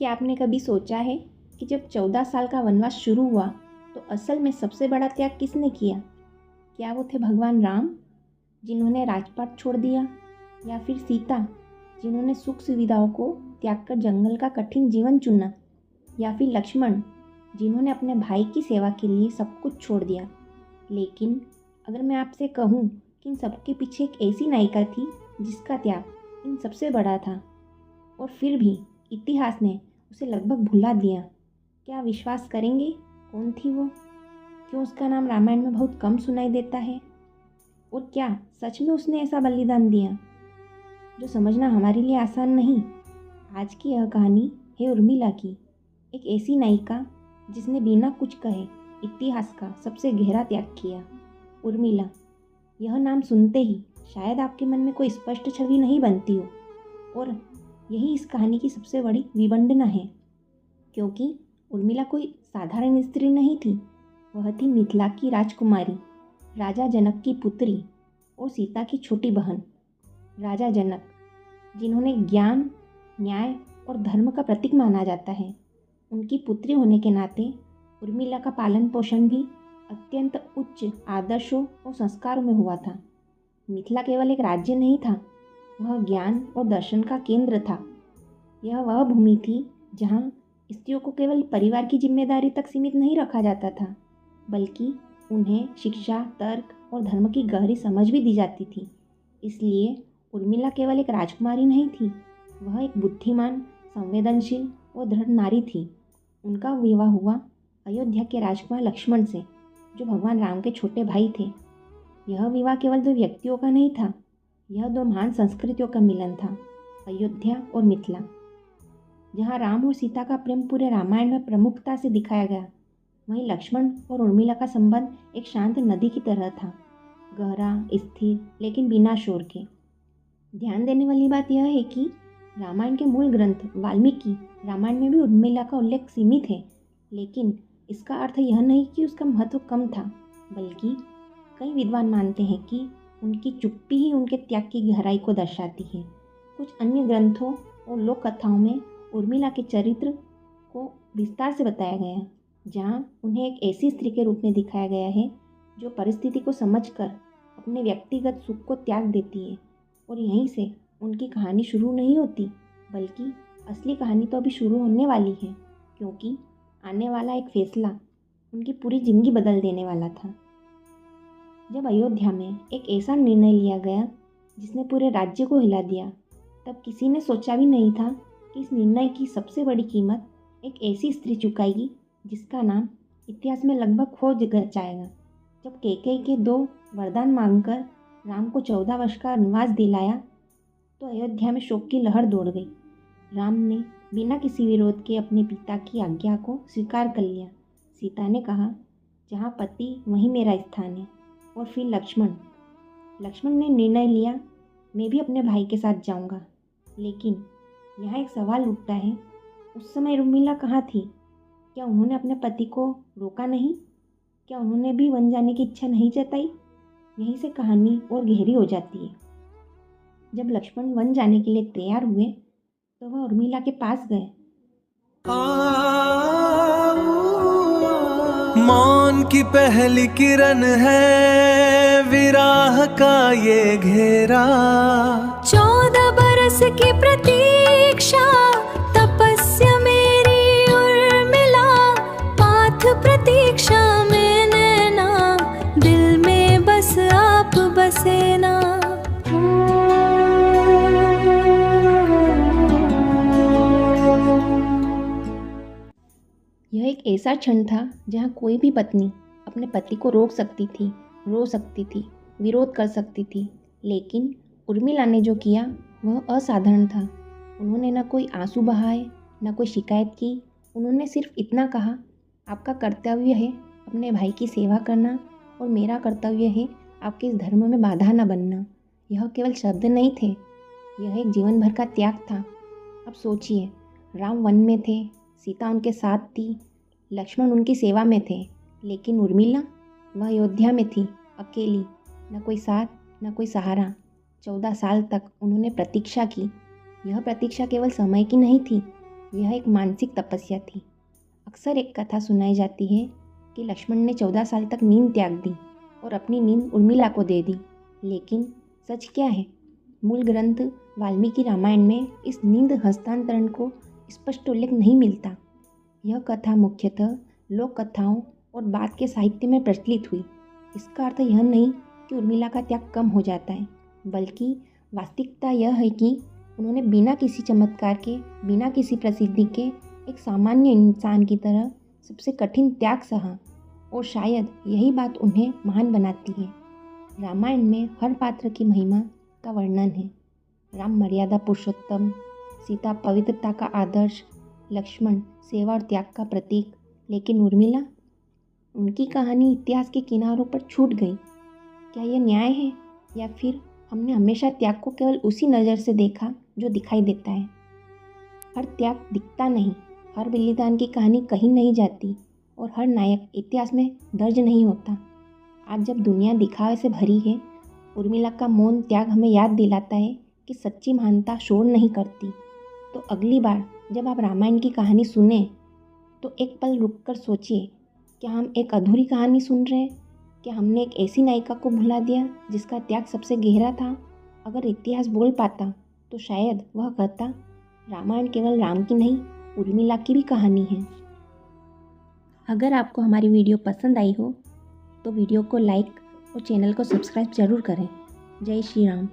क्या आपने कभी सोचा है कि जब 14 साल का वनवास शुरू हुआ तो असल में सबसे बड़ा त्याग किसने किया? क्या वो थे भगवान राम, जिन्होंने राजपाट छोड़ दिया, या फिर सीता, जिन्होंने सुख सुविधाओं को त्याग कर जंगल का कठिन जीवन चुना, या फिर लक्ष्मण, जिन्होंने अपने भाई की सेवा के लिए सब कुछ छोड़ दिया? लेकिन अगर मैं आपसे कहूँ कि इन सबके पीछे एक ऐसी नायिका थी जिसका त्याग इन सबसे बड़ा था, और फिर भी इतिहास ने उसे लगभग भुला दिया, क्या विश्वास करेंगे? कौन थी वो? क्यों उसका नाम रामायण में बहुत कम सुनाई देता है? और क्या सच में उसने ऐसा बलिदान दिया जो समझना हमारे लिए आसान नहीं? आज की यह कहानी है उर्मिला की, एक ऐसी नायिका जिसने बिना कुछ कहे इतिहास का सबसे गहरा त्याग किया। उर्मिला, यह नाम सुनते ही शायद आपके मन में कोई स्पष्ट छवि नहीं बनती हो, और यही इस कहानी की सबसे बड़ी विडंबना है, क्योंकि उर्मिला कोई साधारण स्त्री नहीं थी। वह थी मिथिला की राजकुमारी, राजा जनक की पुत्री और सीता की छोटी बहन। राजा जनक, जिन्होंने ज्ञान, न्याय और धर्म का प्रतीक माना जाता है, उनकी पुत्री होने के नाते उर्मिला का पालन पोषण भी अत्यंत उच्च आदर्शों और संस्कारों में हुआ था। मिथिला केवल एक राज्य नहीं था, वह ज्ञान और दर्शन का केंद्र था। यह वह भूमि थी जहाँ स्त्रियों को केवल परिवार की जिम्मेदारी तक सीमित नहीं रखा जाता था, बल्कि उन्हें शिक्षा, तर्क और धर्म की गहरी समझ भी दी जाती थी। इसलिए उर्मिला केवल एक राजकुमारी नहीं थी, वह एक बुद्धिमान, संवेदनशील और दृढ़ नारी थी। उनका विवाह हुआ अयोध्या के राजकुमार लक्ष्मण से, जो भगवान राम के छोटे भाई थे। यह विवाह केवल दो व्यक्तियों का नहीं था, यह दो महान संस्कृतियों का मिलन था, अयोध्या और मिथिला। जहाँ राम और सीता का प्रेम पूरे रामायण में प्रमुखता से दिखाया गया, वहीं लक्ष्मण और उर्मिला का संबंध एक शांत नदी की तरह था, गहरा, स्थिर, लेकिन बिना शोर के। ध्यान देने वाली बात यह है कि रामायण के मूल ग्रंथ वाल्मीकि रामायण में भी उर्मिला का उल्लेख सीमित है, लेकिन इसका अर्थ यह नहीं कि उसका महत्व कम था, बल्कि कई विद्वान मानते हैं कि उनकी चुप्पी ही उनके त्याग की गहराई को दर्शाती है। कुछ अन्य ग्रंथों और लोक कथाओं में उर्मिला के चरित्र को विस्तार से बताया गया है, जहाँ उन्हें एक ऐसी स्त्री के रूप में दिखाया गया है जो परिस्थिति को समझकर अपने व्यक्तिगत सुख को त्याग देती है। और यहीं से उनकी कहानी शुरू नहीं होती, बल्कि असली कहानी तो अभी शुरू होने वाली है, क्योंकि आने वाला एक फैसला उनकी पूरी जिंदगी बदल देने वाला था। जब अयोध्या में एक ऐसा निर्णय लिया गया जिसने पूरे राज्य को हिला दिया, तब किसी ने सोचा भी नहीं था कि इस निर्णय की सबसे बड़ी कीमत एक ऐसी स्त्री चुकाएगी जिसका नाम इतिहास में लगभग खो जाएगा। जब कैकेयी के 2 वरदान मांगकर राम को 14 वर्ष का वनवास दिलाया, तो अयोध्या में शोक की लहर दौड़ गई। राम ने बिना किसी विरोध के अपने पिता की आज्ञा को स्वीकार कर लिया। सीता ने कहा, जहाँ पति वहीं मेरा स्थान है। और फिर लक्ष्मण ने निर्णय लिया, मैं भी अपने भाई के साथ जाऊंगा। लेकिन यहाँ एक सवाल उठता है, उस समय उर्मिला कहाँ थी? क्या उन्होंने अपने पति को रोका नहीं? क्या उन्होंने भी वन जाने की इच्छा नहीं जताई? यहीं से कहानी और गहरी हो जाती है। जब लक्ष्मण वन जाने के लिए तैयार हुए, तो वह उर्मिला के पास गए। मौन की पहली किरण है विराह का ये घेरा, 14 बरस की प्रतीक्षा, तपस्या मेरी उर्मिला, पाथ प्रतीक्षा में नैना, दिल में बस आप बसे ना। यह एक ऐसा क्षण था जहाँ कोई भी पत्नी अपने पति को रोक सकती थी, रो सकती थी, विरोध कर सकती थी, लेकिन उर्मिला ने जो किया वह असाधारण था। उन्होंने न कोई आंसू बहाए, न कोई शिकायत की। उन्होंने सिर्फ इतना कहा, आपका कर्तव्य है अपने भाई की सेवा करना, और मेरा कर्तव्य है आपके इस धर्म में बाधा न बनना। यह केवल शब्द नहीं थे, यह एक जीवन भर का त्याग था। अब सोचिए, राम वन में थे, सीता उनके साथ थी, लक्ष्मण उनकी सेवा में थे, लेकिन उर्मिला, वह अयोध्या में थी, अकेली, न कोई साथ, न कोई सहारा। 14 साल तक उन्होंने प्रतीक्षा की। यह प्रतीक्षा केवल समय की नहीं थी, यह एक मानसिक तपस्या थी। अक्सर एक कथा सुनाई जाती है कि लक्ष्मण ने 14 साल तक नींद त्याग दी और अपनी नींद उर्मिला को दे दी। लेकिन सच क्या है? मूल ग्रंथ वाल्मीकि रामायण में इस नींद हस्तांतरण को स्पष्ट उल्लेख नहीं मिलता। यह कथा मुख्यतः लोक कथाओं और बाद के साहित्य में प्रचलित हुई। इसका अर्थ यह नहीं कि उर्मिला का त्याग कम हो जाता है, बल्कि वास्तविकता यह है कि उन्होंने बिना किसी चमत्कार के, बिना किसी प्रसिद्धि के एक सामान्य इंसान की तरह सबसे कठिन त्याग सहा, और शायद यही बात उन्हें महान बनाती है। रामायण में हर पात्र की महिमा का वर्णन है। राम मर्यादा पुरुषोत्तम, सीता पवित्रता का आदर्श, लक्ष्मण सेवा और त्याग का प्रतीक। लेकिन उर्मिला, उनकी कहानी इतिहास के किनारों पर छूट गई। क्या यह न्याय है, या फिर हमने हमेशा त्याग को केवल उसी नज़र से देखा जो दिखाई देता है? हर त्याग दिखता नहीं, हर बलिदान की कहानी कहीं नहीं जाती, और हर नायक इतिहास में दर्ज नहीं होता। आज जब दुनिया दिखावे से भरी है, उर्मिला का मौन त्याग हमें याद दिलाता है कि सच्ची महानता शोर नहीं करती। तो अगली बार जब आप रामायण की कहानी सुने तो एक पल रुककर सोचिए, क्या हम एक अधूरी कहानी सुन रहे हैं? क्या हमने एक ऐसी नायिका को भुला दिया जिसका त्याग सबसे गहरा था? अगर इतिहास बोल पाता तो शायद वह कहता, रामायण केवल राम की नहीं, उर्मिला की भी कहानी है। अगर आपको हमारी वीडियो पसंद आई हो तो वीडियो को लाइक और चैनल को सब्सक्राइब जरूर करें। जय श्री राम।